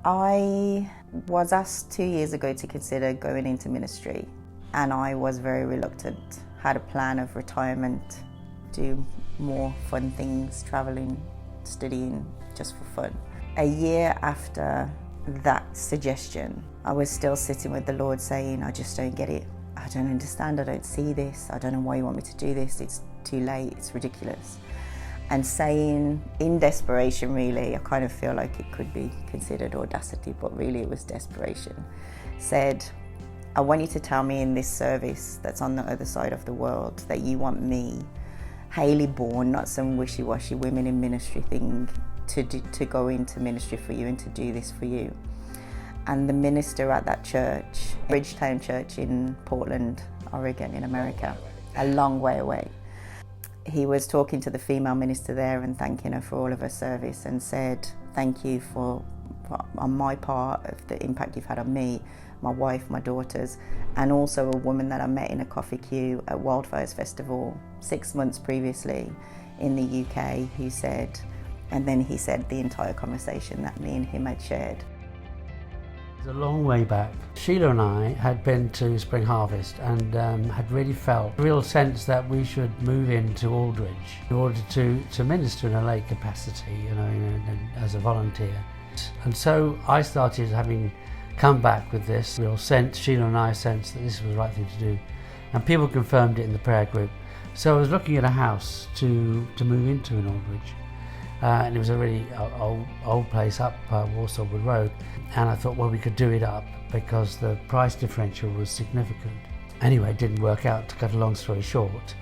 I was asked 2 years ago to consider going into ministry, and I was very reluctant. Had a plan of retirement, do more fun things, traveling, studying, just for fun. A year after that suggestion, I was still sitting with the Lord saying, I just don't get it. I don't understand, I don't see this. I don't know why you want me to do this. It's too late, it's ridiculous. And saying, in desperation really, I kind of feel like it could be considered audacity, but really it was desperation, said, I want you to tell me in this service that's on the other side of the world that you want me, Hayley Bourne, not some wishy-washy women in ministry thing, to go into ministry for you and to do this for you. And the minister at that church, Bridgetown Church in Portland, Oregon in America, a long way away, he was talking to the female minister there and thanking her for all of her service and said, thank you for on my part of the impact you've had on me, my wife, my daughters, and also a woman that I met in a coffee queue at Wildfires Festival 6 months previously in the UK, who said, and then he said the entire conversation that me and him had shared. A long way back, Sheila and I had been to Spring Harvest and had really felt a real sense that we should move into Aldridge in order to minister in a lay capacity, as a volunteer. And so I started having come back with this real sense, Sheila and I sensed that this was the right thing to do, and people confirmed it in the prayer group. So I was looking at a house to move into in Aldridge. And it was a really old place up Warsaw Wood Road, and I thought, well, we could do it up because the price differential was significant. Anyway, it didn't work out, to cut a long story short,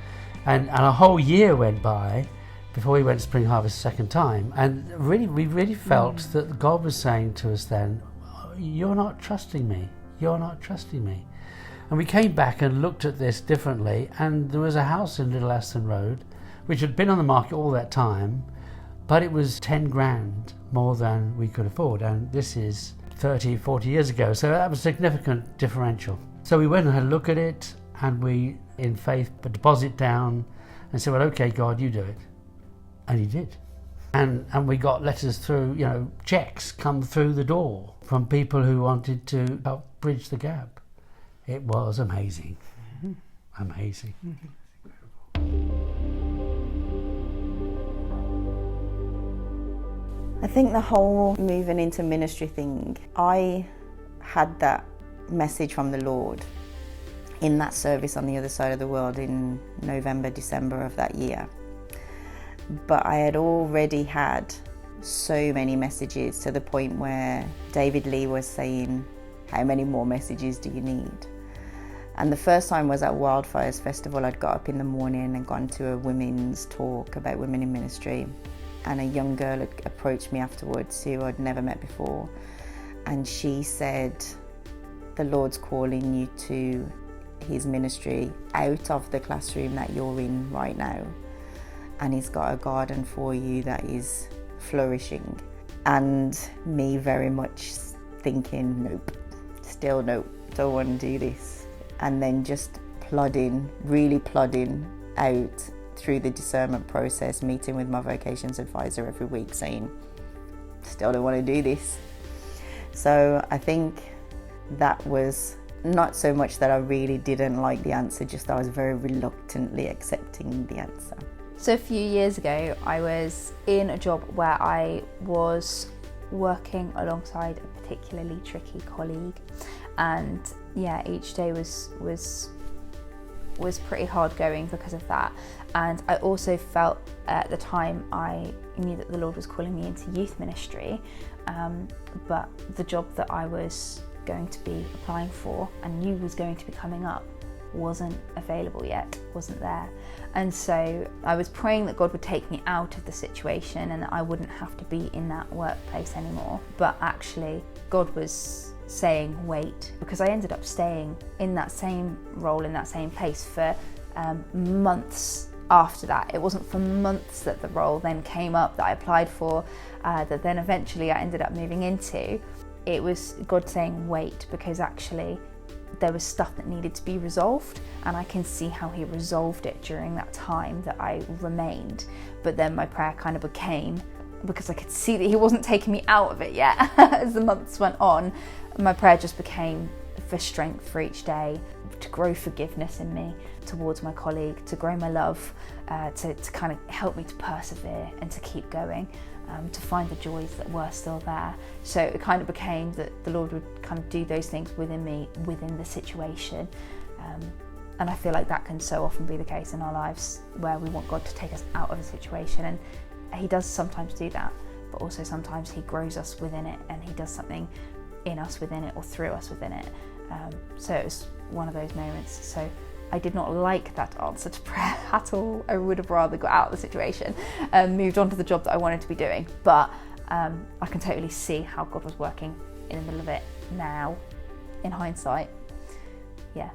and a whole year went by before we went to Spring Harvest a second time, and we really felt that God was saying to us then, you're not trusting me, and we came back and looked at this differently, and there was a house in Little Aston Road which had been on the market all that time, but it was 10 grand more than we could afford, and this is 30, 40 years ago, so that was a significant differential. So we went and had a look at it, and we, in faith, put a deposit down and said, well, okay, God, you do it. And he did. And we got letters through, checks come through the door from people who wanted to help bridge the gap. It was amazing. Amazing. I think the whole moving into ministry thing, I had that message from the Lord in that service on the other side of the world in November, December of that year. But I had already had so many messages to the point where David Lee was saying, how many more messages do you need? And the first time was at Wildfires Festival. I'd got up in the morning and gone to a women's talk about women in ministry. And a young girl had approached me afterwards who I'd never met before. And she said, the Lord's calling you to his ministry out of the classroom that you're in right now. And he's got a garden for you that is flourishing. And me very much thinking, nope, still nope, don't want to do this. And then just really plodding out through the discernment process, meeting with my vocations advisor every week saying, still don't want to do this. So I think that was not so much that I really didn't like the answer, just I was very reluctantly accepting the answer. So a few years ago, I was in a job where I was working alongside a particularly tricky colleague, and yeah, each day was pretty hard going because of that. And I also felt at the time I knew that the Lord was calling me into youth ministry, but the job that I was going to be applying for and knew was going to be coming up wasn't available yet, wasn't there. And so I was praying that God would take me out of the situation and that I wouldn't have to be in that workplace anymore. But actually God was saying wait, because I ended up staying in that same role, in that same place for months after that. It wasn't for months that the role then came up that I applied for, that then eventually I ended up moving into. It was God saying wait, because actually there was stuff that needed to be resolved, and I can see how he resolved it during that time that I remained. But then my prayer kind of became, because I could see that he wasn't taking me out of it yet. As the months went on, my prayer just became for strength for each day, to grow forgiveness in me towards my colleague, to grow my love, to kind of help me to persevere and to keep going, to find the joys that were still there. So it kind of became that the Lord would kind of do those things within me, within the situation. And I feel like that can so often be the case in our lives, where we want God to take us out of a situation, and he does sometimes do that, but also sometimes he grows us within it, and he does something in us within it or through us within it. So it was one of those moments. So I did not like that answer to prayer at all. I would have rather got out of the situation and moved on to the job that I wanted to be doing. But I can totally see how God was working in the middle of it now, in hindsight. Yeah.